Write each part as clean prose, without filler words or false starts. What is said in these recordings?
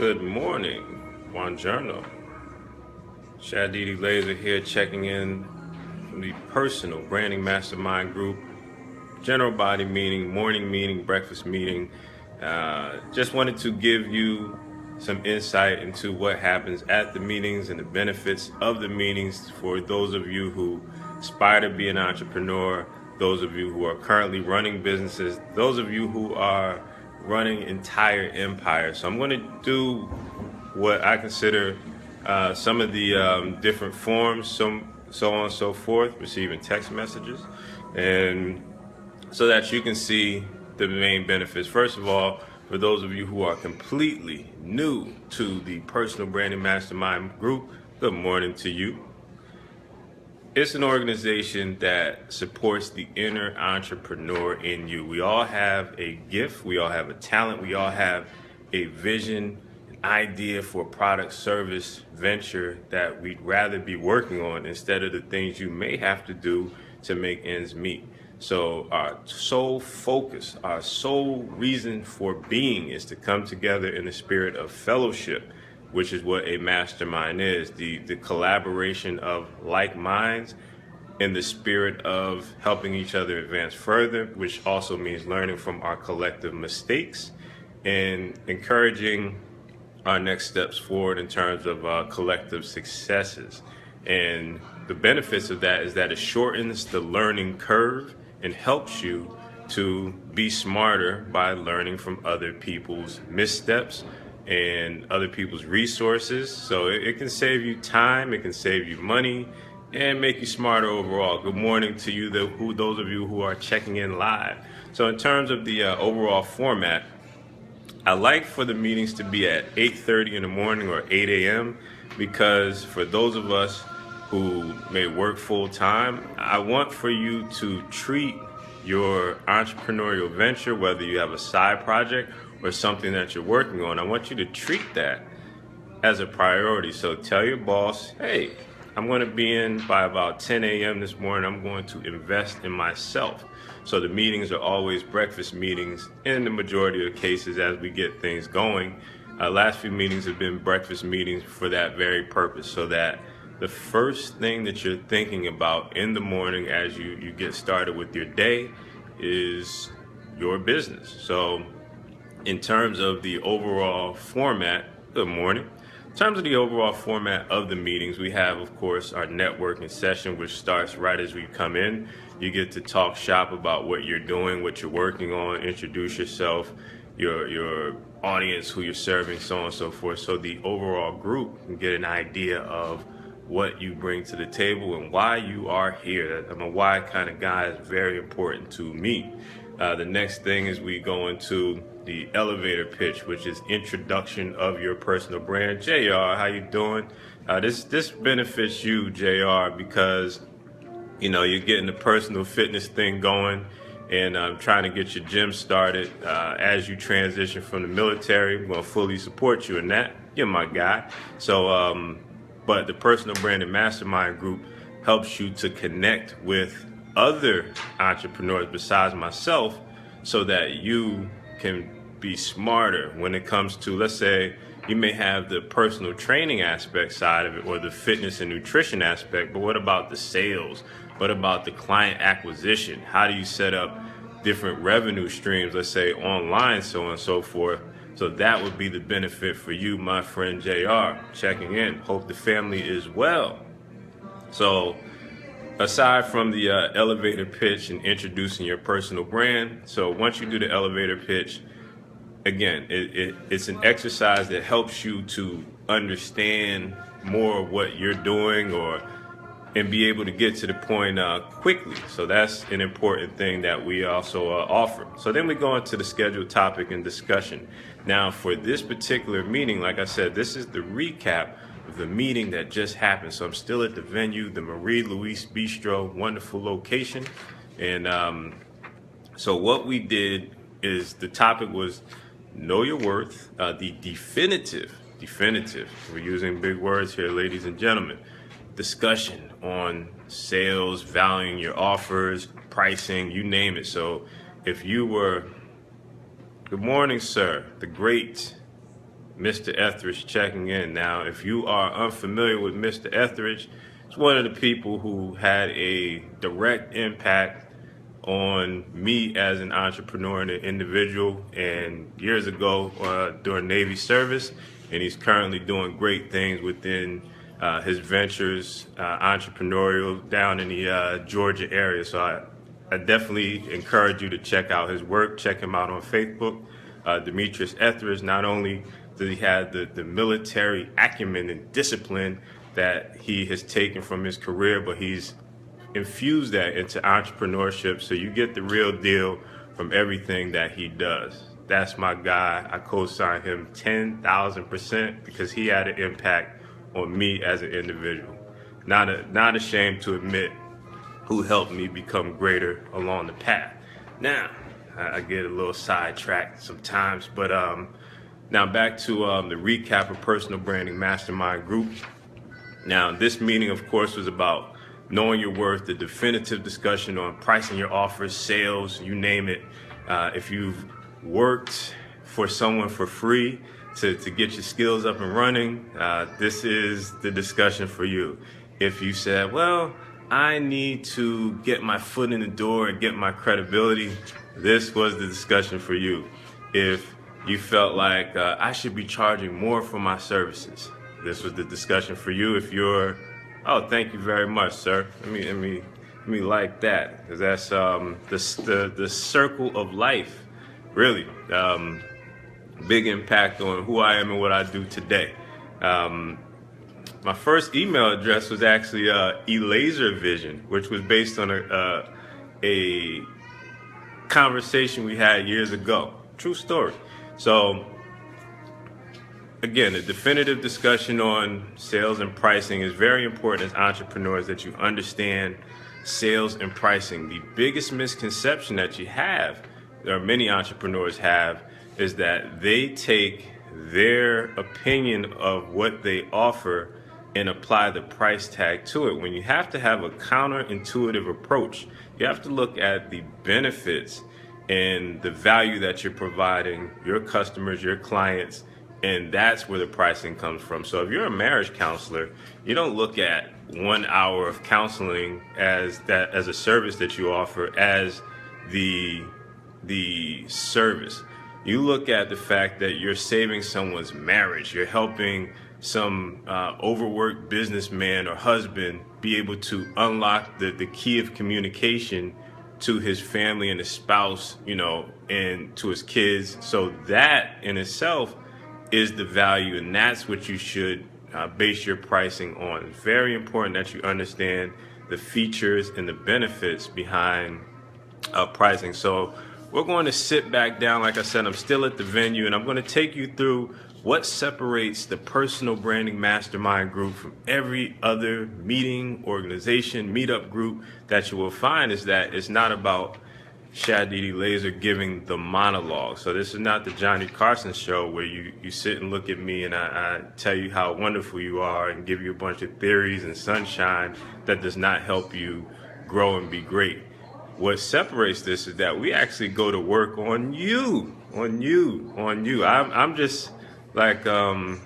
Good morning, buongiorno. Shadidi Laser here, checking in from the Personal Branding Mastermind Group. General body meeting, morning meeting, breakfast meeting. Just wanted to give you some insight into what happens at the meetings and the benefits of the meetings for those of you who aspire to be an entrepreneur, those of you who are currently running businesses, those of you who are running entire empires. So I'm going to do what I consider some of the different forms, so on and so forth, receiving text messages, and so that you can see the main benefits. First of all, for those of you who are completely new to the Personal Branding Mastermind Group, good morning to you. It's an organization that supports the inner entrepreneur in you. We all have a gift, we all have a talent, we all have a vision, an idea for a product, service, venture that we'd rather be working on instead of the things you may have to do to make ends meet. So our sole focus, our sole reason for being is to come together in the spirit of fellowship, which is what a mastermind is, the collaboration of like minds in the spirit of helping each other advance further, which also means learning from our collective mistakes and encouraging our next steps forward in terms of collective successes. And the benefits of that is that it shortens the learning curve and helps you to be smarter by learning from other people's missteps and other people's resources. So it can save you time, it can save you money, and make you smarter overall. Good morning to you, those of you who are checking in live. So in terms of the overall format, I like for the meetings to be at 8:30 in the morning or 8 a.m. because for those of us who may work full time, I want for you to treat your entrepreneurial venture, whether you have a side project or something that you're working on, I want you to treat that as a priority. So tell your boss, hey, I'm going to be in by about 10 a.m. this morning. I'm going to invest in myself. So the meetings are always breakfast meetings in the majority of cases as we get things going. Last few meetings have been breakfast meetings for that very purpose, so that the first thing that you're thinking about in the morning as you get started with your day is your business. So in terms of the overall format, good morning. In terms of the overall format of the meetings, we have, of course, our networking session, which starts right as we come in. You get to talk shop about what you're doing, what you're working on, introduce yourself, your audience, who you're serving, so on and so forth. So the overall group can get an idea of what you bring to the table and why you are here. I'm a why kind of guy. It's very important to me. The next thing is we go into the elevator pitch, which is introduction of your personal brand. JR, how you doing? This benefits you, JR, because you're getting the personal fitness thing going and trying to get your gym started as you transition from the military. We're going to fully support you in that. You're my guy. So, but the Personal Branding Mastermind Group helps you to connect with other entrepreneurs besides myself so that you can be smarter when it comes to, let's say, you may have the personal training aspect side of it or the fitness and nutrition aspect, but what about the sales? What about the client acquisition? How do you set up different revenue streams, let's say online, so on and so forth? So that would be the benefit for you, my friend JR, checking in. Hope the family is well. So aside from the elevator pitch and introducing your personal brand, so once you do the elevator pitch, again, it's an exercise that helps you to understand more of what you're doing and be able to get to the point quickly. So that's an important thing that we also offer. So then we go into the scheduled topic and discussion. Now for this particular meeting, like I said, this is the recap of the meeting that just happened. So I'm still at the venue, the Marie Louise Bistro, wonderful location. And so what we did is the topic was know your worth, the definitive, we're using big words here, ladies and gentlemen, discussion on sales, valuing your offers, pricing, you name it. So if you were, good morning, sir, the great Mr. Etheridge checking in. Now, if you are unfamiliar with Mr. Etheridge, he's one of the people who had a direct impact on me as an entrepreneur and an individual, and years ago during Navy service, and he's currently doing great things within his ventures, entrepreneurial, down in the Georgia area. So I definitely encourage you to check out his work. Check him out on Facebook. Demetrius Etheridge, not only does he have the military acumen and discipline that he has taken from his career, but he's infused that into entrepreneurship, so you get the real deal from everything that he does. That's my guy. I co-sign him 10,000% because he had an impact on me as an individual. Not ashamed to admit who helped me become greater along the path. Now, I get a little sidetracked sometimes, but now back to the recap of Personal Branding Mastermind Group. Now, this meeting, of course, was about knowing your worth, the definitive discussion on pricing your offers, sales, you name it. If you've worked for someone for free to get your skills up and running, this is the discussion for you. If you said, well, I need to get my foot in the door and get my credibility, this was the discussion for you. If you felt like I should be charging more for my services, this was the discussion for you. If you're, oh, thank you very much, sir. Let me like that, because that's the circle of life, really. Big impact on who I am and what I do today. My first email address was actually Elaser Vision, which was based on a conversation we had years ago. True story. So, again, a definitive discussion on sales and pricing is very important as entrepreneurs, that you understand sales and pricing. The biggest misconception that you have, or many entrepreneurs have, is that they take their opinion of what they offer and apply the price tag to it, when you have to have a counterintuitive approach. You have to look at the benefits and the value that you're providing your customers, your clients, and that's where the pricing comes from. So if you're a marriage counselor, you don't look at 1 hour of counseling as a service that you offer as the service. You look at the fact that you're saving someone's marriage. You're helping some overworked businessman or husband be able to unlock the key of communication to his family and his spouse, and to his kids. So that in itself is the value, and that's what you should base your pricing on. It's very important that you understand the features and the benefits behind pricing. So we're going to sit back down. Like I said, I'm still at the venue, and I'm going to take you through what separates the Personal Branding Mastermind Group from every other meeting, organization, meetup group that you will find. Is that it's not about Shadidi Laser giving the monologue. So this is not the Johnny Carson show where you sit and look at me and I tell you how wonderful you are and give you a bunch of theories and sunshine that does not help you grow and be great. What separates this is that we actually go to work on you. I'm just like the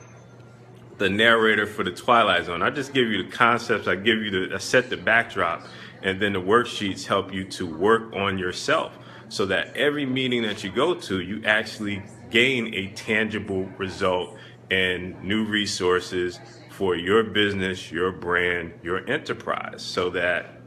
narrator for the Twilight Zone. I just give you the concepts, I give you I set the backdrop, and then the worksheets help you to work on yourself so that every meeting that you go to, you actually gain a tangible result and new resources for your business, your brand, your enterprise, so that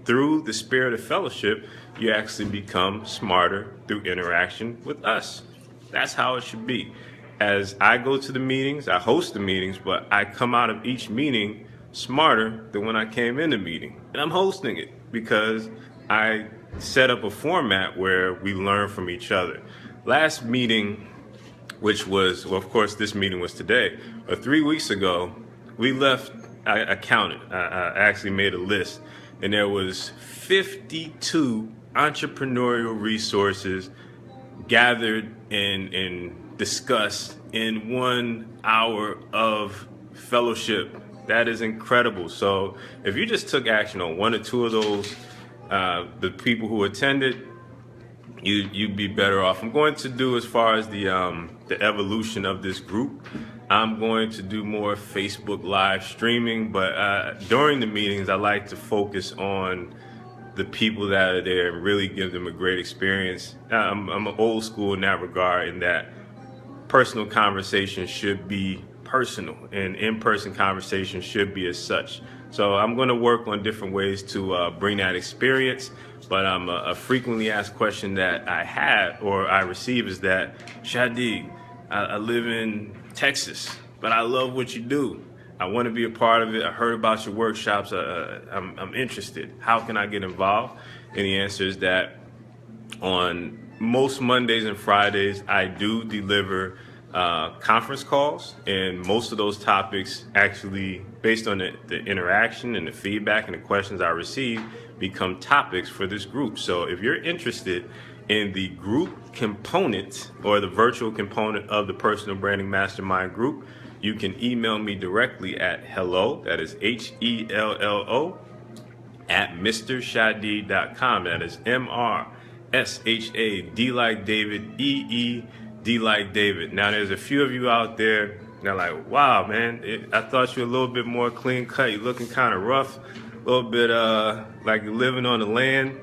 through the spirit of fellowship, you actually become smarter through interaction with us. That's how it should be. As I go to the meetings, I host the meetings, but I come out of each meeting smarter than when I came in the meeting. And I'm hosting it because I set up a format where we learn from each other. Last meeting, which was, well, of course, this meeting was today, but 3 weeks ago, we left, I counted, I actually made a list, and there was 52 entrepreneurial resources gathered and discussed in 1 hour of fellowship. That is incredible. So if you just took action on one or two of those, the people who attended, you'd be better off. I'm going to do, as far as the evolution of this group, I'm going to do more Facebook live streaming, but during the meetings, I like to focus on the people that are there and really give them a great experience. I'm old school in that regard, in that personal conversations should be personal and in-person conversations should be as such. So I'm going to work on different ways to bring that experience. But a frequently asked question that I had or I receive is that, Shadi, I live in Texas, but I love what you do. I want to be a part of it. I heard about your workshops. I'm interested. How can I get involved? And the answer is that on most Mondays and Fridays, I do deliver conference calls, and most of those topics, actually based on the interaction and the feedback and the questions I receive, become topics for this group. So if you're interested in the group component or the virtual component of the Personal Branding Mastermind Group, you can email me directly at hello, that is HELLO, at MrShadi.com. That is MRSHAD like David, EED like David. Now, there's a few of you out there, they're like, wow, man, I thought you were a little bit more clean cut. You're looking kind of rough, a little bit like you're living on the land.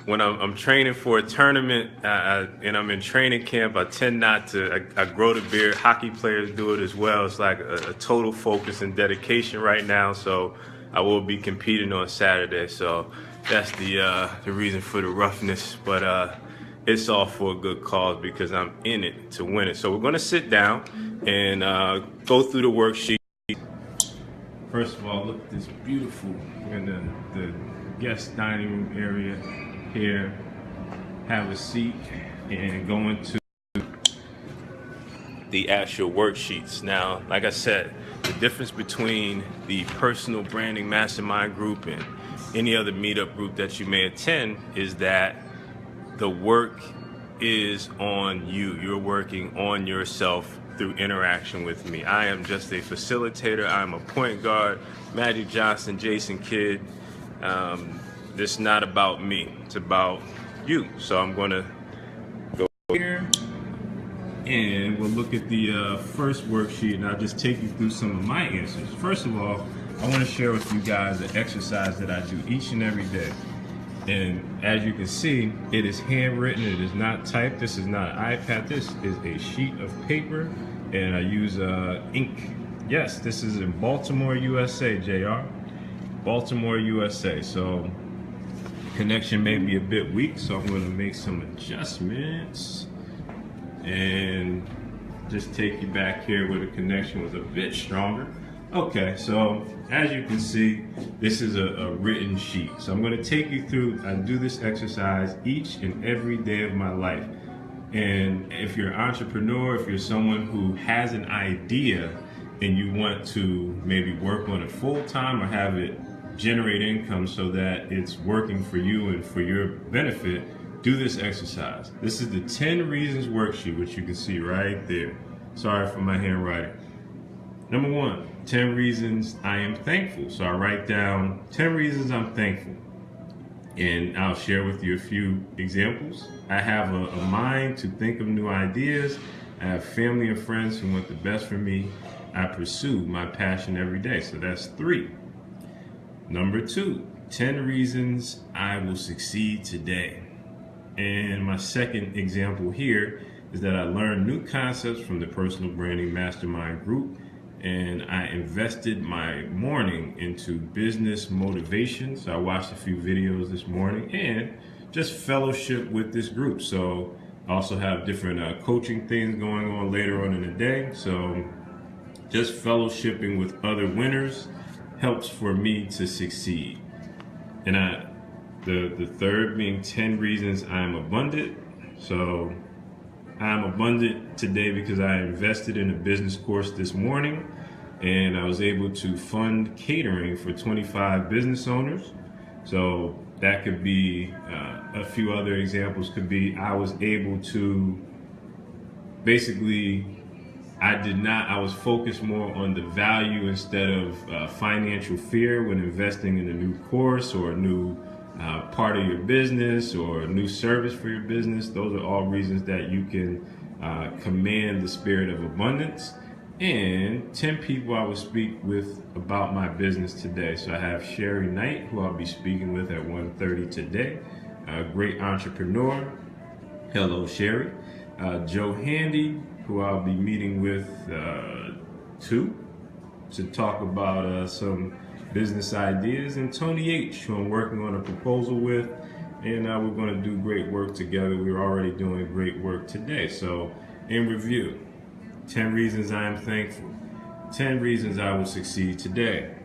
When I'm training for a tournament and I'm in training camp, I tend not to, I grow the beard. Hockey players do it as well. It's like a total focus and dedication right now. So I will be competing on Saturday. So that's the reason for the roughness. But it's all for a good cause because I'm in it to win it. So we're going to sit down and go through the worksheet. First of all, look at this beautiful, we're in the guest dining room area here. Have a seat and go into the actual worksheets. Now, like I said, the difference between the Personal Branding Mastermind Group and any other meetup group that you may attend is that the work is on you. You're working on yourself through interaction with me. I am just a facilitator. I'm a point guard, Magic Johnson, Jason Kidd. This is not about me. It's about you. So I'm going to go here and we'll look at the first worksheet, and I'll just take you through some of my answers. First of all, I want to share with you guys the exercise that I do each and every day. And as you can see, it is handwritten. It is not typed. This is not an iPad. This is a sheet of paper, and I use ink. Yes, this is in Baltimore, USA, JR. Baltimore, USA. So connection may be a bit weak, so I'm going to make some adjustments and just take you back here where the connection was a bit stronger. Okay, so as you can see, this is a written sheet. So I'm going to take you through, I do this exercise each and every day of my life. And if you're an entrepreneur, if you're someone who has an idea and you want to maybe work on it full time or have it generate income so that it's working for you and for your benefit, do this exercise. This is the 10 Reasons Worksheet, which you can see right there. Sorry for my handwriting. Number 1, 10 reasons I am thankful. So I write down 10 reasons I'm thankful. And I'll share with you a few examples. I have a mind to think of new ideas. I have family and friends who want the best for me. I pursue my passion every day. So that's 3. Number 2, 10 reasons I will succeed today. And my second example here is that I learned new concepts from the Personal Branding Mastermind Group, and I invested my morning into business motivation. So I watched a few videos this morning and just fellowship with this group. So I also have different coaching things going on later on in the day. So just fellowshipping with other winners helps for me to succeed. And the third being 10 reasons I'm abundant. So I'm abundant today because I invested in a business course this morning, and I was able to fund catering for 25 business owners. So that could be a few other examples. Could be I was able to basically, I was focused more on the value instead of financial fear when investing in a new course or a new part of your business or a new service for your business. Those are all reasons that you can command the spirit of abundance. And 10 people I will speak with about my business today. So I have Sherry Knight, who I'll be speaking with at 1:30 today, a great entrepreneur. Hello, Sherry. Joe Handy, who I'll be meeting with to talk about some business ideas, and Tony H, who I'm working on a proposal with, and we're going to do great work together. We're already doing great work today. So in review, 10 reasons I am thankful, 10 reasons I will succeed today,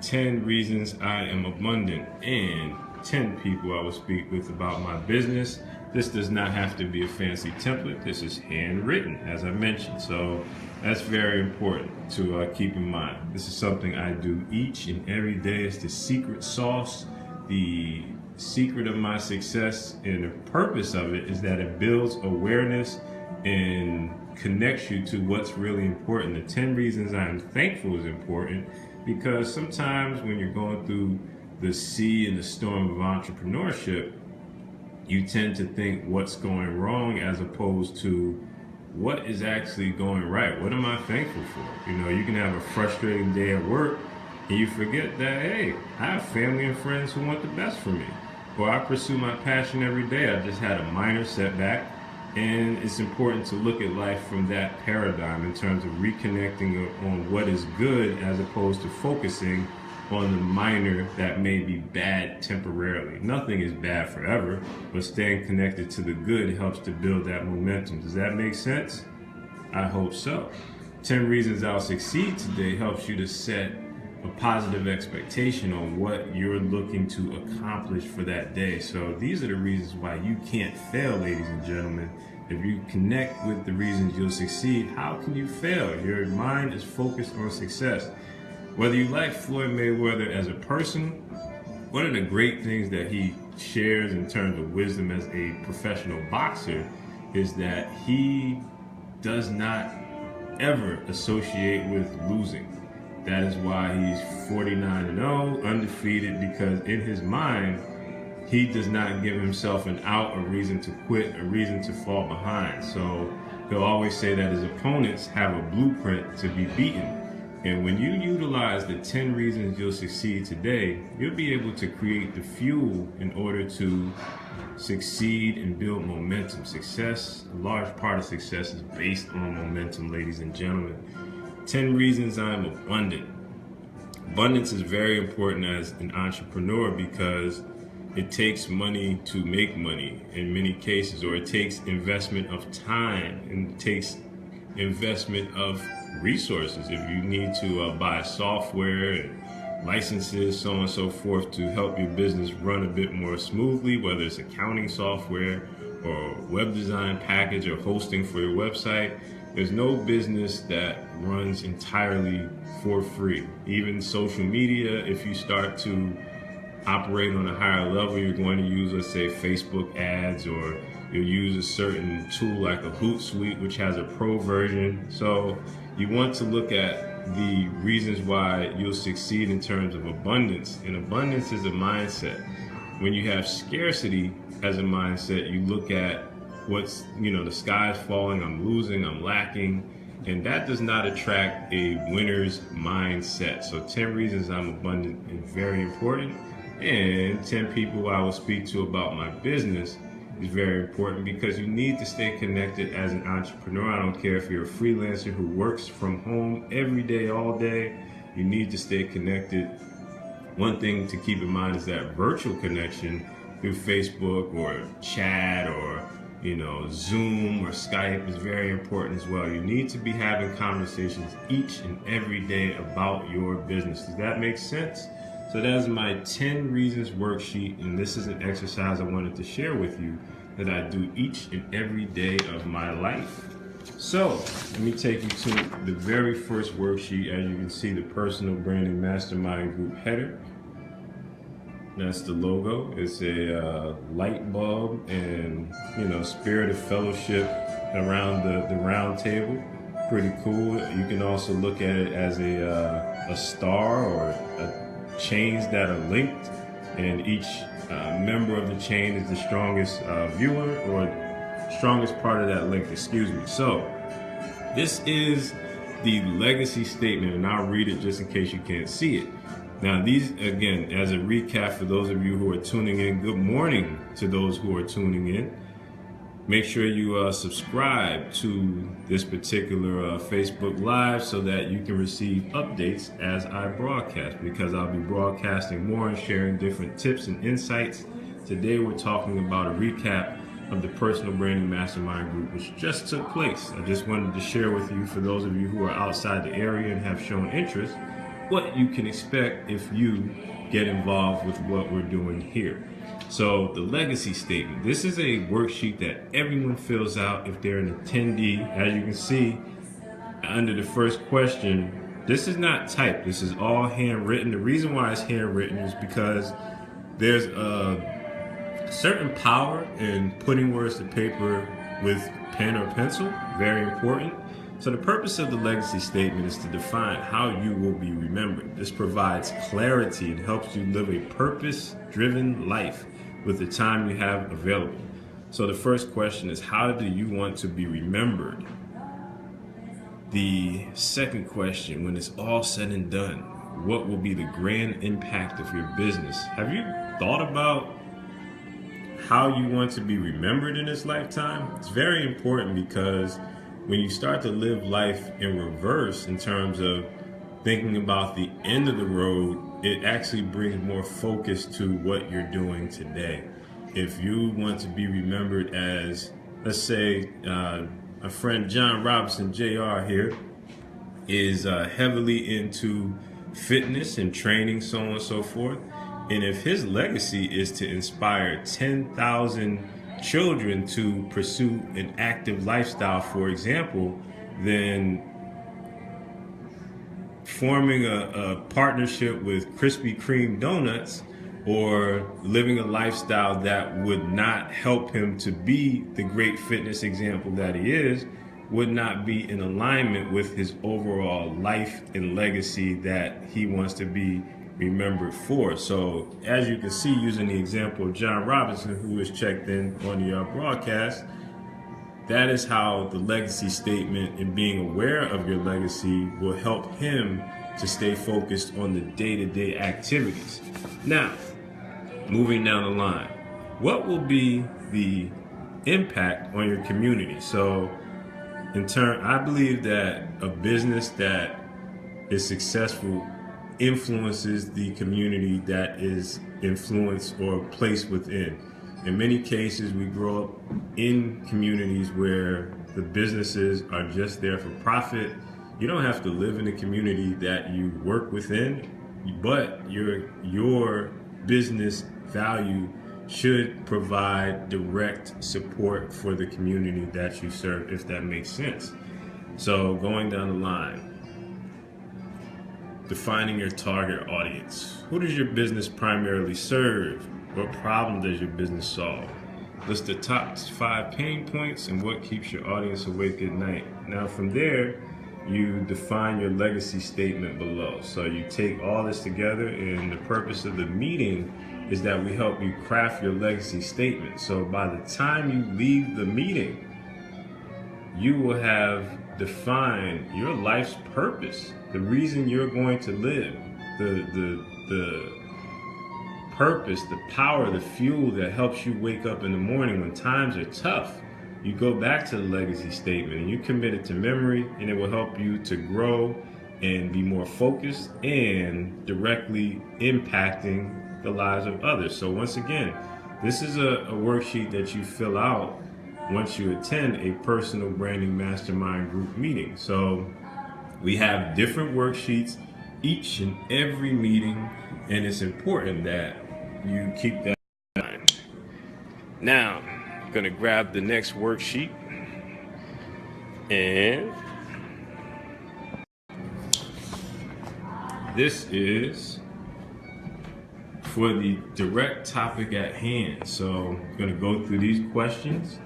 10 reasons I am abundant, and 10 people I will speak with about my business. This does not have to be a fancy template. This is handwritten, as I mentioned. So that's very important to keep in mind. This is something I do each and every day. It's the secret sauce, the secret of my success, and the purpose of it is that it builds awareness and connects you to what's really important. The 10 reasons I'm thankful is important because sometimes when you're going through the sea and the storm of entrepreneurship, you tend to think what's going wrong as opposed to what is actually going right. What am I thankful for? You know, you can have a frustrating day at work and you forget that, hey, I have family and friends who want the best for me. Or I pursue my passion every day. I just had a minor setback. And it's important to look at life from that paradigm in terms of reconnecting on what is good as opposed to focusing on the minor that may be bad temporarily. Nothing is bad forever, but staying connected to the good helps to build that momentum. Does that make sense? I hope so. 10 reasons I'll succeed today helps you to set a positive expectation on what you're looking to accomplish for that day. So these are the reasons why you can't fail, ladies and gentlemen. If you connect with the reasons you'll succeed, how can you fail? Your mind is focused on success. Whether you like Floyd Mayweather as a person, one of the great things that he shares in terms of wisdom as a professional boxer is that he does not ever associate with losing. That is why he's 49-0, undefeated, because in his mind, he does not give himself an out, a reason to quit, a reason to fall behind. So he'll always say that his opponents have a blueprint to be beaten. And when you utilize the 10 reasons you'll succeed today, you'll be able to create the fuel in order to succeed and build momentum. Success, a large part of success is based on momentum, ladies and gentlemen. 10 reasons I'm abundant. Abundance is very important as an entrepreneur because it takes money to make money in many cases, or it takes investment of time, and it takes investment of resources. If you need to buy software, licenses, so on and so forth to help your business run a bit more smoothly, whether it's accounting software or web design package or hosting for your website, there's no business that runs entirely for free. Even social media, if you start to operate on a higher level, you're going to use, let's say, Facebook ads, or you'll use a certain tool like a Hootsuite, which has a pro version. So you want to look at the reasons why you'll succeed in terms of abundance. And abundance is a mindset. When you have scarcity as a mindset, you look at what's, the sky's falling, I'm losing, I'm lacking. And that does not attract a winner's mindset. So 10 reasons I'm abundant is very important. And 10 people I will speak to about my business is very important because you need to stay connected as an entrepreneur. I don't care if you're a freelancer who works from home every day, all day, you need to stay connected. One thing to keep in mind is that virtual connection through Facebook or chat or Zoom or Skype is very important as well. You need to be having conversations each and every day about your business. Does that make sense? So that is my 10 reasons worksheet, and this is an exercise I wanted to share with you that I do each and every day of my life. So let me take you to the very first worksheet. As you can see, the Personal Branding Mastermind Group header. That's the logo. It's a light bulb and spirit of fellowship around the round table. Pretty cool. You can also look at it as a star or chains that are linked, and each member of the chain is the strongest viewer, or strongest part of that link, excuse me. So this is the legacy statement, and I'll read it just in case you can't see it. Now, these, again, as a recap for those of you who are tuning in, good morning to those who are tuning in. Make sure you subscribe to this particular Facebook Live so that you can receive updates as I broadcast, because I'll be broadcasting more and sharing different tips and insights. Today we're talking about a recap of the Personal Branding Mastermind Group, which just took place. I just wanted to share with you, for those of you who are outside the area and have shown interest, what you can expect if you get involved with what we're doing here. So the legacy statement, this is a worksheet that everyone fills out if they're an attendee. As you can see under the first question, this is not typed, this is all handwritten. The reason why it's handwritten is because there's a certain power in putting words to paper with pen or pencil, very important. So the purpose of the legacy statement is to define how you will be remembered. This provides clarity and helps you live a purpose-driven life with the time you have available. So the first question is, how do you want to be remembered? The second question, when it's all said and done, what will be the grand impact of your business? Have you thought about how you want to be remembered in this lifetime? It's very important, because when you start to live life in reverse in terms of thinking about the end of the road, it actually brings more focus to what you're doing today. If you want to be remembered as, let's say, a friend John Robinson, JR here, is heavily into fitness and training, so on and so forth. And if his legacy is to inspire 10,000 children to pursue an active lifestyle, for example, then forming a partnership with Krispy Kreme donuts, or living a lifestyle that would not help him to be the great fitness example that he is, would not be in alignment with his overall life and legacy that he wants to be remembered for. So as you can see, using the example of John Robinson, who is checked in on the broadcast, that is how the legacy statement and being aware of your legacy will help him to stay focused on the day-to-day activities. Now, moving down the line, what will be the impact on your community? So in turn, I believe that a business that is successful influences the community that is influenced or placed within. In many cases, we grow up in communities where the businesses are just there for profit. You don't have to live in the community that you work within, but your business value should provide direct support for the community that you serve, if that makes sense. So going down the line, defining your target audience. Who does your business primarily serve? What problem does your business solve? List the top 5 pain points and what keeps your audience awake at night. Now from there, you define your legacy statement below. So you take all this together, and the purpose of the meeting is that we help you craft your legacy statement. So by the time you leave the meeting, you will have defined your life's purpose, the reason you're going to live, the purpose, the power, the fuel that helps you wake up in the morning when times are tough. You go back to the legacy statement and you commit it to memory, and it will help you to grow and be more focused and directly impacting the lives of others. So once again, this is a worksheet that you fill out once you attend a Personal Branding Mastermind Group meeting. So we have different worksheets each and every meeting, and it's important that you keep that in mind. Now, I'm going to grab the next worksheet, and this is for the direct topic at hand. So I'm going to go through these questions,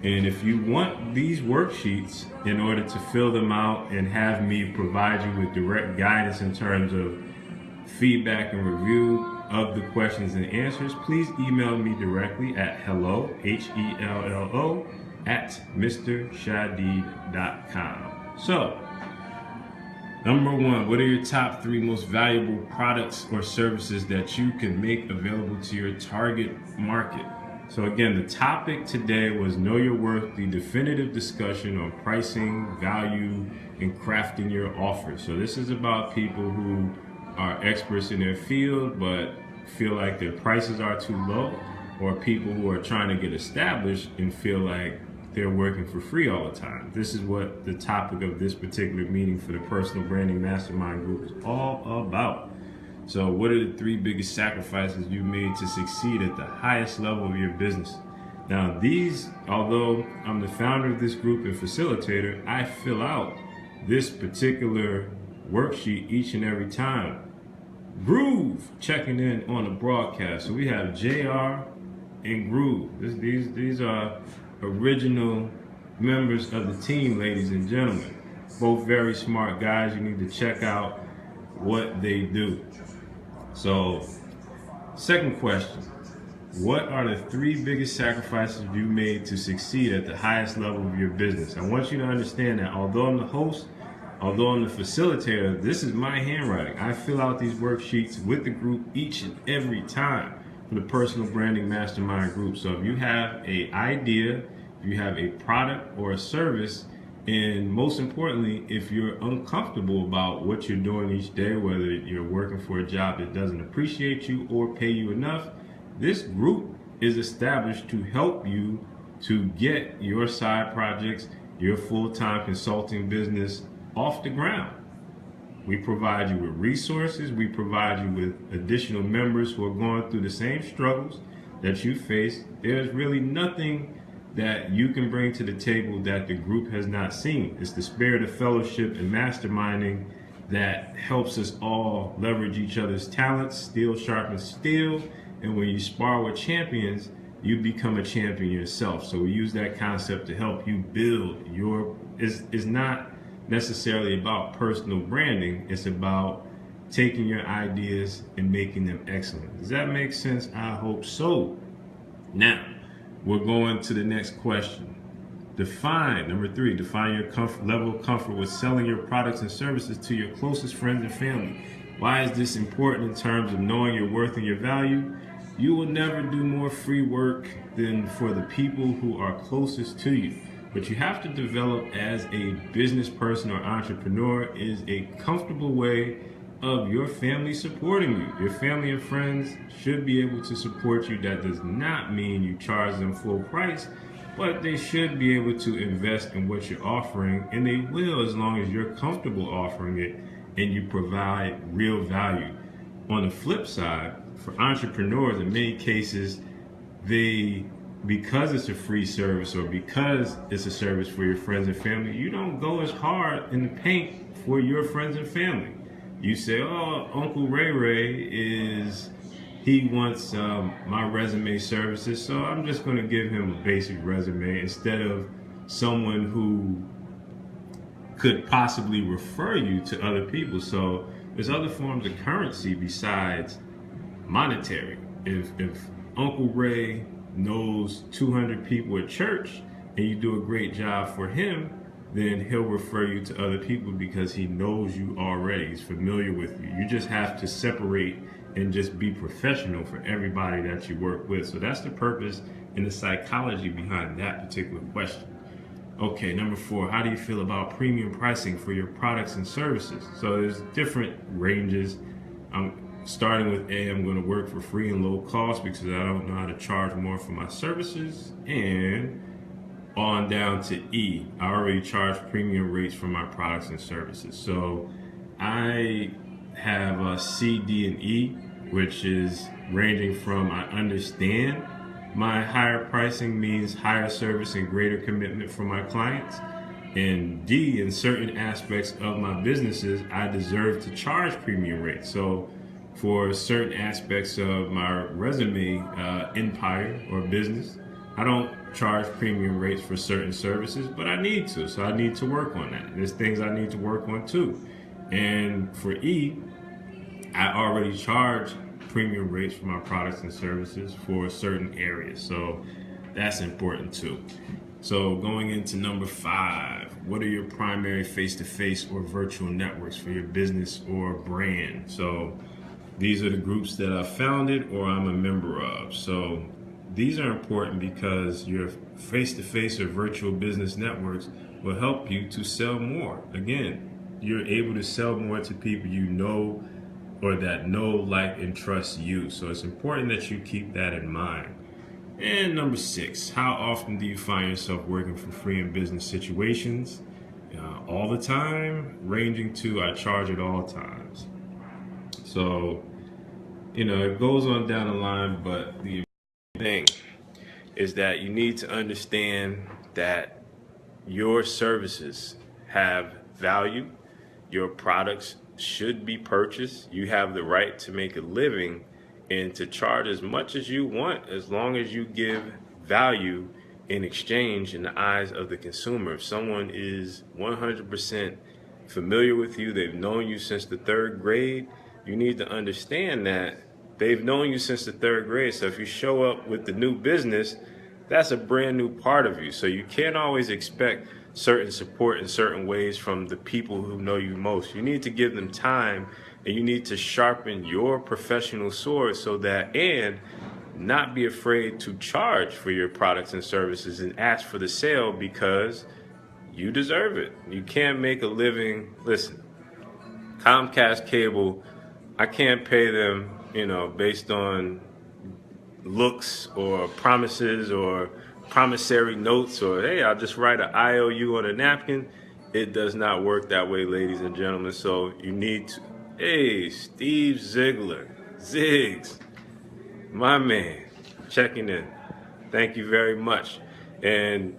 and if you want these worksheets in order to fill them out and have me provide you with direct guidance in terms of feedback and review, of the questions and answers, please email me directly at hello, HELLO, at mrshadid.com. So, number one, what are your top 3 most valuable products or services that you can make available to your target market? So again, the topic today was Know Your Worth, the definitive discussion on pricing, value, and crafting your offer. So this is about people who are experts in their field but feel like their prices are too low, or people who are trying to get established and feel like they're working for free all the time. This is what the topic of this particular meeting for the Personal Branding Mastermind Group is all about. So what are the 3 biggest sacrifices you made to succeed at the highest level of your business? Now these, although I'm the founder of this group and facilitator, I fill out this particular worksheet each and every time. Groove checking in on the broadcast. So we have JR and Groove. These are original members of the team, ladies and gentlemen. Both very smart guys. You need to check out what they do. So, second question. What are the 3 biggest sacrifices you made to succeed at the highest level of your business? I want you to understand that although I'm the host, although I'm the facilitator, this is my handwriting. I fill out these worksheets with the group each and every time for the Personal Branding Mastermind Group. So if you have an idea, if you have a product or a service, and most importantly, if you're uncomfortable about what you're doing each day, whether you're working for a job that doesn't appreciate you or pay you enough, this group is established to help you to get your side projects, your full-time consulting business off the ground. We provide you with resources. We provide you with additional members who are going through the same struggles that you face. There's really nothing that you can bring to the table that the group has not seen. It's the spirit of fellowship and masterminding that helps us all leverage each other's talents. Steel sharpens steel, and when you spar with champions, you become a champion yourself. So we use that concept to help you build your, it's not necessarily about personal branding, it's about taking your ideas and making them excellent. Does that make sense? I hope so. Now, we're going to the next question. Number 3, define your level of comfort with selling your products and services to your closest friends and family. Why is this important in terms of knowing your worth and your value? You will never do more free work than for the people who are closest to you. What you have to develop as a business person or entrepreneur is a comfortable way of your family supporting you. Your family and friends should be able to support you. That does not mean you charge them full price, but they should be able to invest in what you're offering, and they will as long as you're comfortable offering it and you provide real value. On the flip side, for entrepreneurs, in many cases, because it's a free service or because it's a service for your friends and family, you don't go as hard in the paint for your friends and family. You say, oh, Uncle Ray he wants my resume services, so I'm just going to give him a basic resume instead of someone who could possibly refer you to other people. So there's other forms of currency besides monetary. If Uncle Ray knows 200 people at church and you do a great job for him, then he'll refer you to other people because he knows you already. He's familiar with you. You just have to separate and just be professional for everybody that you work with. So that's the purpose and the psychology behind that particular question. Okay, number 4, how do you feel about premium pricing for your products and services? So there's different ranges. Starting with A, I'm going to work for free and low cost because I don't know how to charge more for my services, and on down to E, I already charge premium rates for my products and services. So I have a C, D, and E, which is ranging from I understand my higher pricing means higher service and greater commitment from my clients, and D, in certain aspects of my businesses, I deserve to charge premium rates. So for certain aspects of my resume empire or business, I don't charge premium rates for certain services, but I need to. So I need to work on that. There's things I need to work on too. And for E, I already charge premium rates for my products and services for certain areas. So that's important too. So going into number 5, what are your primary face-to-face or virtual networks for your business or brand? So these are the groups that I founded or I'm a member of. So these are important because your face-to-face or virtual business networks will help you to sell more. Again, you're able to sell more to people you know or that know, like, and trust you. So it's important that you keep that in mind. And number 6, how often do you find yourself working for free in business situations? All the time, ranging to I charge at all times. So, it goes on down the line, but the thing is that you need to understand that your services have value. Your products should be purchased. You have the right to make a living and to charge as much as you want, as long as you give value in exchange in the eyes of the consumer. If someone is 100% familiar with you, they've known you since the 3rd grade, you need to understand that they've known you since the 3rd grade. So if you show up with the new business, that's a brand new part of you. So you can't always expect certain support in certain ways from the people who know you most. You need to give them time, and you need to sharpen your professional sword so that, and not be afraid to charge for your products and services and ask for the sale, because you deserve it. You can't make a living. Listen, Comcast Cable, I can't pay them, based on looks or promises or promissory notes or, hey, I'll just write an IOU on a napkin. It does not work that way, ladies and gentlemen. So you need to, hey, Steve Ziegler, Ziggs, my man, checking in. Thank you very much. And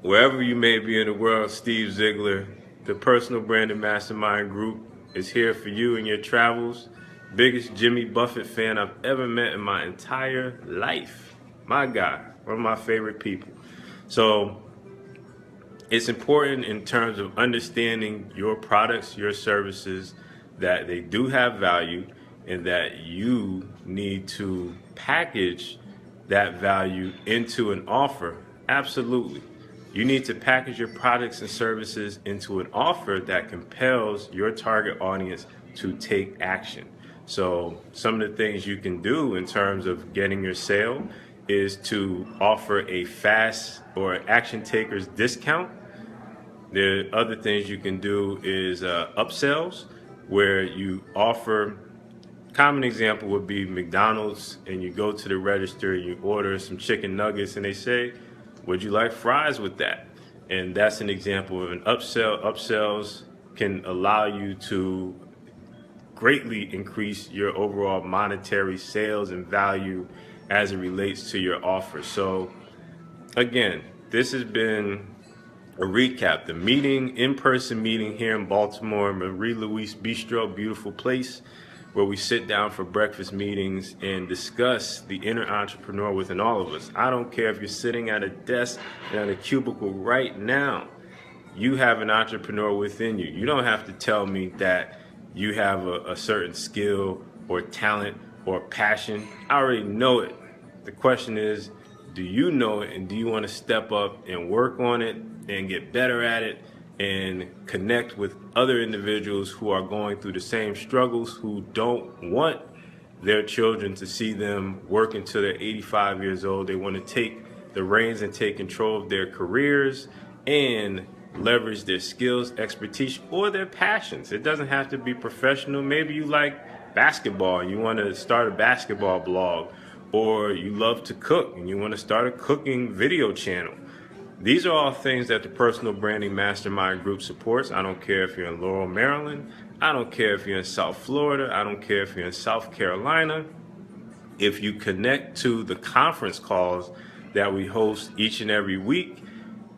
wherever you may be in the world, Steve Ziegler, the Personal Branding Mastermind Group, is here for you in your travels. Biggest Jimmy Buffett fan I've ever met in my entire life. My guy, one of my favorite people. So it's important in terms of understanding your products, your services, that they do have value, and that you need to package that value into an offer. Absolutely. You need to package your products and services into an offer that compels your target audience to take action. So some of the things you can do in terms of getting your sale is to offer a fast or action takers discount. The other things you can do is upsells, where you offer, common example would be McDonald's, and you go to the register and you order some chicken nuggets and they say, would you like fries with that? And that's an example of an upsell. Upsells can allow you to greatly increase your overall monetary sales and value as it relates to your offer. So again, this has been a recap. The meeting, in-person meeting here in Baltimore, Marie Louise Bistro, beautiful place, where we sit down for breakfast meetings and discuss the inner entrepreneur within all of us. I don't care if you're sitting at a desk and at a cubicle right now. You have an entrepreneur within you. You don't have to tell me that you have a certain skill or talent or passion. I already know it. The question is, do you know it, and do you want to step up and work on it and get better at it and connect with other individuals who are going through the same struggles, who don't want their children to see them work until they're 85 years old. They want to take the reins and take control of their careers and leverage their skills, expertise, or their passions. It doesn't have to be professional. Maybe you like basketball and you want to start a basketball blog, or you love to cook and you want to start a cooking video channel. These are all things that the Personal Branding Mastermind Group supports. I don't care if you're in Laurel, Maryland. I don't care if you're in South Florida. I don't care if you're in South Carolina. If you connect to the conference calls that we host each and every week,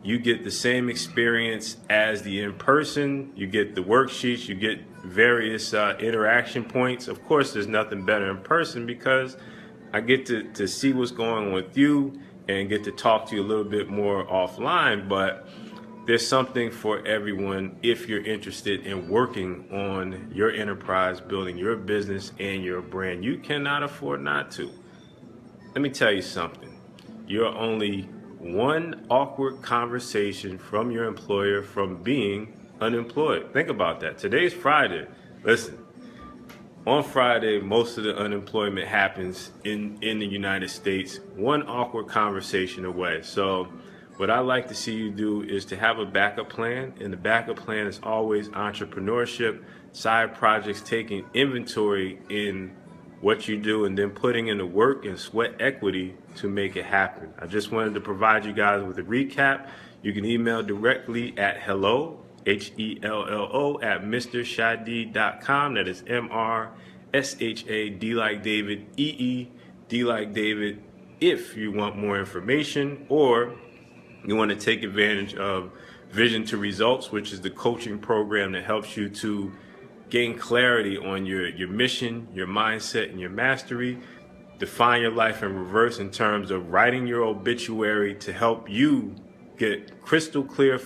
you get the same experience as the in-person. You get the worksheets, you get various interaction points. Of course, there's nothing better in person because I get to see what's going on with you and get to talk to you a little bit more offline. But there's something for everyone if you're interested in working on your enterprise, building your business and your brand. You cannot afford not to. Let me tell you something. You're only one awkward conversation from your employer from being unemployed. Think about that. Today's Friday. Listen, on Friday, most of the unemployment happens in the United States, one awkward conversation away. So what I like to see you do is to have a backup plan, and the backup plan is always entrepreneurship, side projects, taking inventory in what you do and then putting in the work and sweat equity to make it happen. I just wanted to provide you guys with a recap. You can email directly at hello, HELLO, at mrshadi.com. That is MRSHAD like David, EED like David. If you want more information or you want to take advantage of Vision to Results, which is the coaching program that helps you to gain clarity on your mission, your mindset, and your mastery, define your life in reverse in terms of writing your obituary to help you get crystal clear